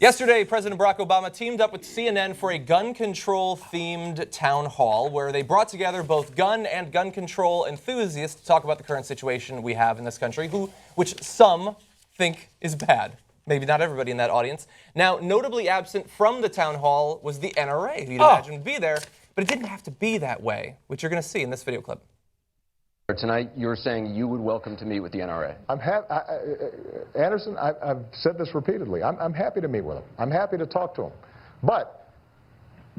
Yesterday, President Barack Obama teamed up with CNN for a gun control-themed town hall where they brought together both gun and gun control enthusiasts to talk about the current situation we have in this country, which some think is bad. Maybe not everybody in that audience. Now, notably absent from the town hall was the NRA, who you'd imagine would be there, but it didn't have to be that way, which you're going to see in this video clip. Tonight, you're saying you would welcome to meet with the NRA. Anderson, I've said this repeatedly. I'm happy to meet with them. I'm happy to talk to them. But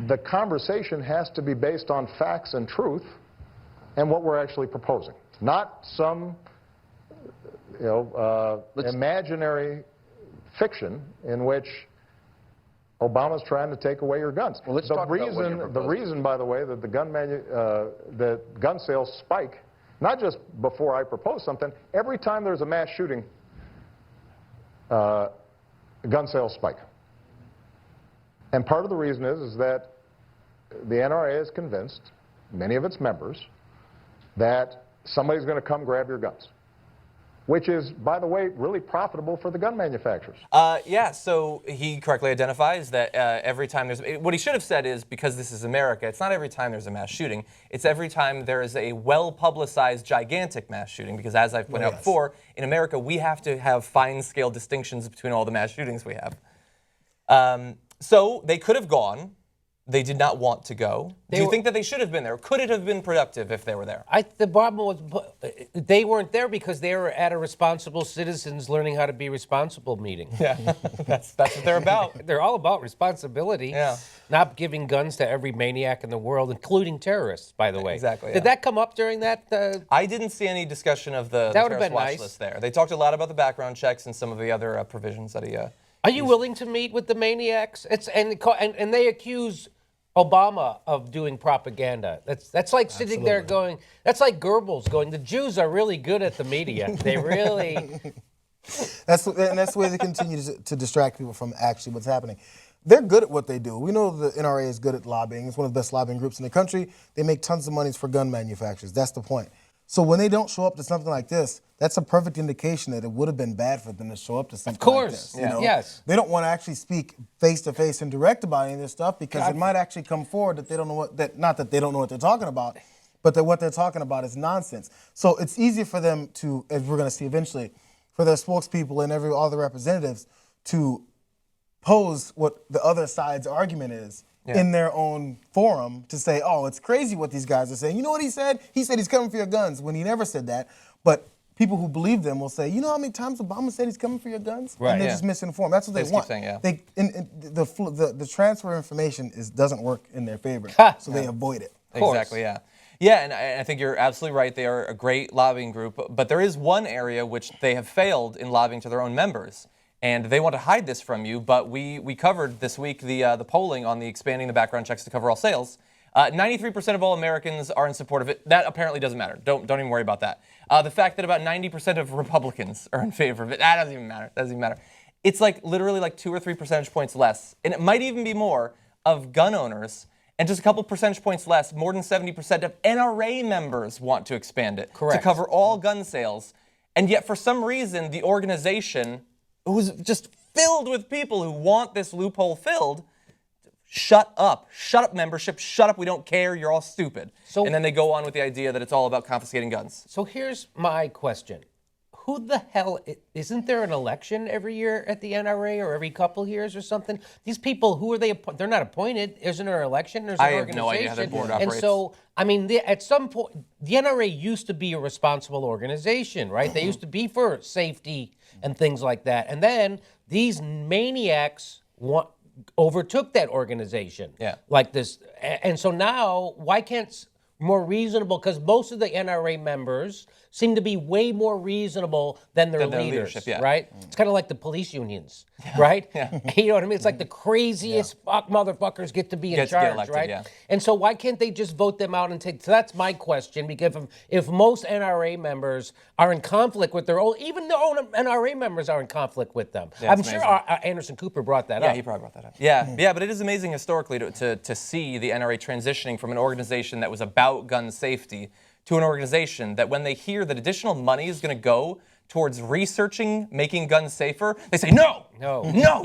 the conversation has to be based on facts and truth and what we're actually proposing, not some imaginary fiction in which Obama's trying to take away your guns. Well, let's talk about what you're proposing. The reason, by the way, that the gun sales spike, not just before I propose something, every time there's a mass shooting, gun sales spike. And part of the reason is that the NRA is convinced, many of its members, that somebody's going to come grab your guns, which is, by the way, really profitable for the gun manufacturers. Yeah, so he correctly identifies that every time there's... What he should have said is, because this is America, it's not every time there's a mass shooting. It's every time there is a well-publicized, gigantic mass shooting, because as I've pointed out before, in America, we have to have fine-scale distinctions between all the mass shootings we have. So they could have gone. They did not want to go. Do you think that they should have been there? Could it have been productive if they were there? The problem was they weren't there because they were at a responsible citizens learning how to be responsible meeting. Yeah, that's what they're about. They're all about responsibility, not giving guns to every maniac in the world, including terrorists, by the way. Exactly. Did that come up during that? I didn't see any discussion of the terrorist watch list there. They talked a lot about the background checks and some of the other provisions that he... Are you willing to meet with the maniacs? And they accuse Obama of doing propaganda. That's like sitting there going, that's like Goebbels going, the Jews are really good at the media. They really... That's the way they continue to distract people from actually what's happening. They're good at what they do. We know the NRA is good at lobbying. It's one of the best lobbying groups in the country. They make tons of money for gun manufacturers. That's the point. So when they don't show up to something like this, that's a perfect indication that it would have been bad for them to show up to something like this. Of course, yes. They don't want to actually speak face-to-face and direct about any of this stuff because it might actually come forward that they don't know not that they don't know what they're talking about, but that what they're talking about is nonsense. So it's easy for them to, as we're going to see eventually, for their spokespeople and all the representatives to pose what the other side's argument is in their own forum to say, oh, it's crazy what these guys are saying. You know what he said? He said he's coming for your guns when he never said that. But people who believe them will say, you know how many times Obama said he's coming for your guns? Right. And they're just misinformed. That's what they want. Saying, the transfer of information doesn't work in their favor, so they avoid it. Exactly, yeah. Yeah, and I think you're absolutely right. They are a great lobbying group, but there is one area which they have failed in lobbying to their own members. And they want to hide this from you, but we covered this week the polling on the expanding the background checks to cover all sales. 93% of all Americans are in support of it. That apparently doesn't matter. Don't even worry about that. The fact that about 90% of Republicans are in favor of it, that doesn't even matter. Doesn't even matter. It's like literally like 2 or 3 percentage points less, and it might even be more, of gun owners, and just a couple percentage points less, more than 70% of NRA members want to expand it to cover all gun sales. And yet for some reason, the organization, who's just filled with people who want this loophole filled, shut up membership, shut up, we don't care, you're all stupid. And then they go on with the idea that it's all about confiscating guns. So here's my question. Who the hell, isn't there an election every year at the NRA or every couple years or something? These people, who are they? They're not appointed. Isn't there an election? There's an organization. I have no idea how that board operates. And so, I mean, at some point, the NRA used to be a responsible organization, right? They used to be for safety and things like that. And then these maniacs overtook that organization. Like this. And so now, why can't more reasonable, because most of the NRA members seem to be way more reasonable than their leaders, right? It's kind of like the police unions, right? You know what I mean? It's like the craziest fuck motherfuckers get to be in charge, elected, right? And so why can't they just vote them out and take? So that's my question, because if most NRA members are in conflict with their own, even their own NRA members are in conflict with them. I'm sure Anderson Cooper brought that up. Yeah, he probably brought that up. Yeah, but it is amazing historically to see the NRA transitioning from an organization that was about gun safety to an organization that when they hear that additional money is going to go towards researching making guns safer, they say, no,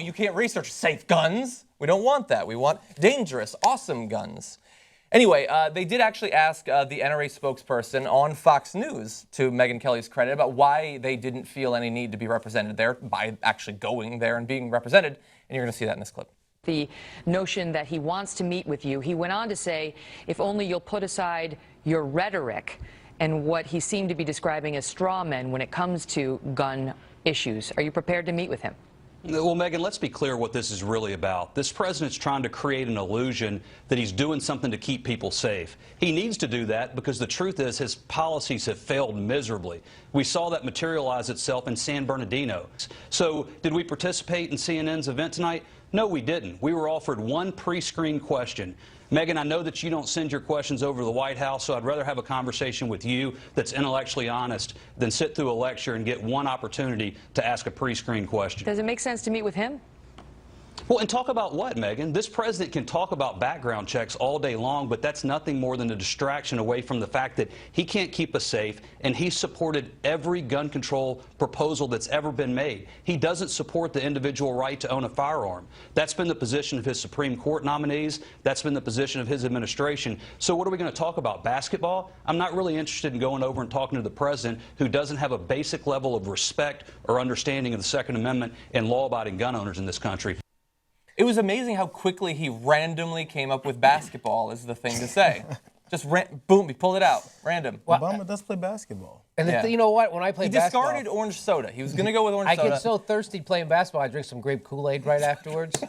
you can't research safe guns. We don't want that. We want dangerous, awesome guns. Anyway, they did actually ask the NRA spokesperson on Fox News, to Megyn Kelly's credit, about why they didn't feel any need to be represented there by actually going there and being represented. And you're going to see that in this clip. The notion that he wants to meet with you. He went on to say, if only you'll put aside your rhetoric and what he seemed to be describing as straw men when it comes to gun issues. Are you prepared to meet with him? Well, Megyn, let's be clear what this is really about. This president's trying to create an illusion that he's doing something to keep people safe. He needs to do that because the truth is his policies have failed miserably. We saw that materialize itself in San Bernardino. So did we participate in CNN's event tonight? No, we didn't. We were offered one pre-screened question. Megyn, I know that you don't send your questions over to the White House, so I'd rather have a conversation with you that's intellectually honest than sit through a lecture and get one opportunity to ask a pre-screened question. Does it make sense to meet with him? Well, and talk about what, Megyn? This president can talk about background checks all day long, but that's nothing more than a distraction away from the fact that he can't keep us safe, and he's supported every gun control proposal that's ever been made. He doesn't support the individual right to own a firearm. That's been the position of his Supreme Court nominees. That's been the position of his administration. So what are we going to talk about? Basketball? I'm not really interested in going over and talking to the president who doesn't have a basic level of respect or understanding of the Second Amendment and law-abiding gun owners in this country. It was amazing how quickly he randomly came up with basketball as the thing to say. Just boom, he pulled it out, random. Obama does play basketball. And Yeah. you know what? When I play He basketball, discarded orange soda. He was going to go with orange I soda. get so thirsty playing basketball, I drink some grape Kool-Aid right afterwards.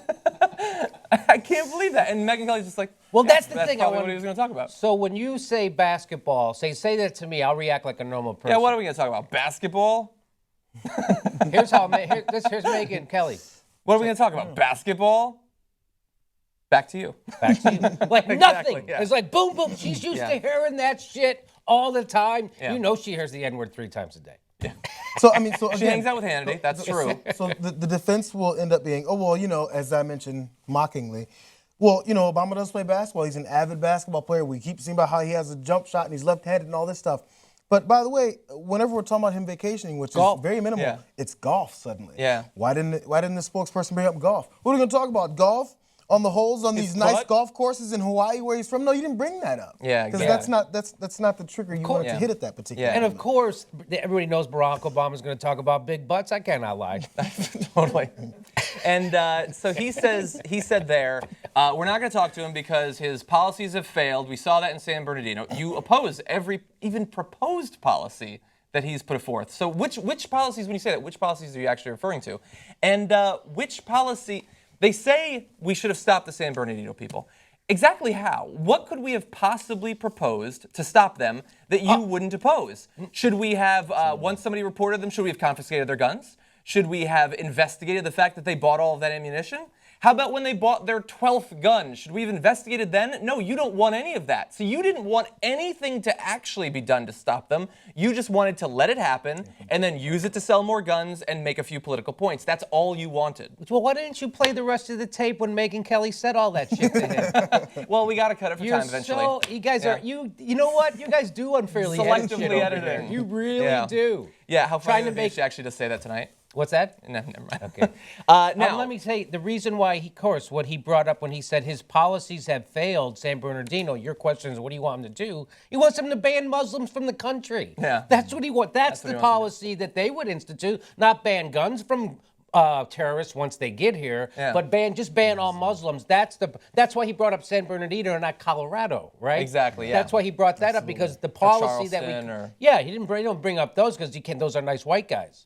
I can't believe that. And Megyn Kelly's just like, Well, yeah, that's the thing. probably what he was going to talk about. So when you say basketball, say that to me, I'll react like a normal person. Yeah, what are we going to talk about? Basketball? Here's Megyn Kelly. What are we going to talk about? Basketball? Back to you. Back to you. Like Exactly, nothing. yeah. It's like boom, boom. She's used to hearing that shit all the time. Yeah. You know she hears the N-word 3 times a day. So I mean, so She again, hangs out with Hannity. That's true. So the defense will end up being, oh well, you know, as I mentioned mockingly, well, you know, Obama does play basketball. He's an avid basketball player. We keep seeing about how he has a jump shot and he's left-handed and all this stuff. But by the way, whenever we're talking about him vacationing, which Golf. is very minimal, Yeah. it's golf suddenly. Yeah. Why didn't the spokesperson bring up golf? What are we going to talk about? Golf? On the holes on these nice putt? golf courses in Hawaii where he's from? No, you didn't bring that up. Yeah, Because exactly. that's not the trigger you wanted to Yeah. hit at that particular Yeah. And moment. of course, everybody knows Barack Obama's going to talk about big butts. I cannot lie. Totally. And so he said there, we're not going to talk to him because his policies have failed. We saw that in San Bernardino. You oppose every, even proposed policy that he's put forth. So which policies, when you say that, which policies are you actually referring to? And which policy, they say we should have stopped the San Bernardino people. Exactly how? What could we have possibly proposed to stop them that you wouldn't oppose? Should we have, once somebody reported them, should we have confiscated their guns? Should we have investigated the fact that they bought all of that ammunition? How about when they bought their 12th gun? Should we have investigated then? No, you don't want any of that. So you didn't want anything to actually be done to stop them. You just wanted to let it happen and then use it to sell more guns and make a few political points. That's all you wanted. Well, why didn't you play the rest of the tape when Megyn Kelly said all that shit to him? Well, we got to cut it for You're time eventually. so, you guys Yeah. are, you know what? You guys do unfairly edit shit Selectively over editing. there. You really Yeah. do. Yeah, how Trying funny to would it be make- if she actually just say that tonight? What's that? No, never mind. Okay. Now, Let me tell you, the reason why of course, what he brought up when he said his policies have failed San Bernardino, your question is, what do you want him to do? He wants him to ban Muslims from the country. Yeah. That's what he wants. That's what he the wants to do. policy that they would institute, not ban guns from terrorists once they get here, Yeah. but just ban all Muslims. That's why he brought up San Bernardino and not Colorado, right? Exactly, yeah. That's why he brought that up, because the policy that we Charleston or- he don't bring up those because those are nice white guys.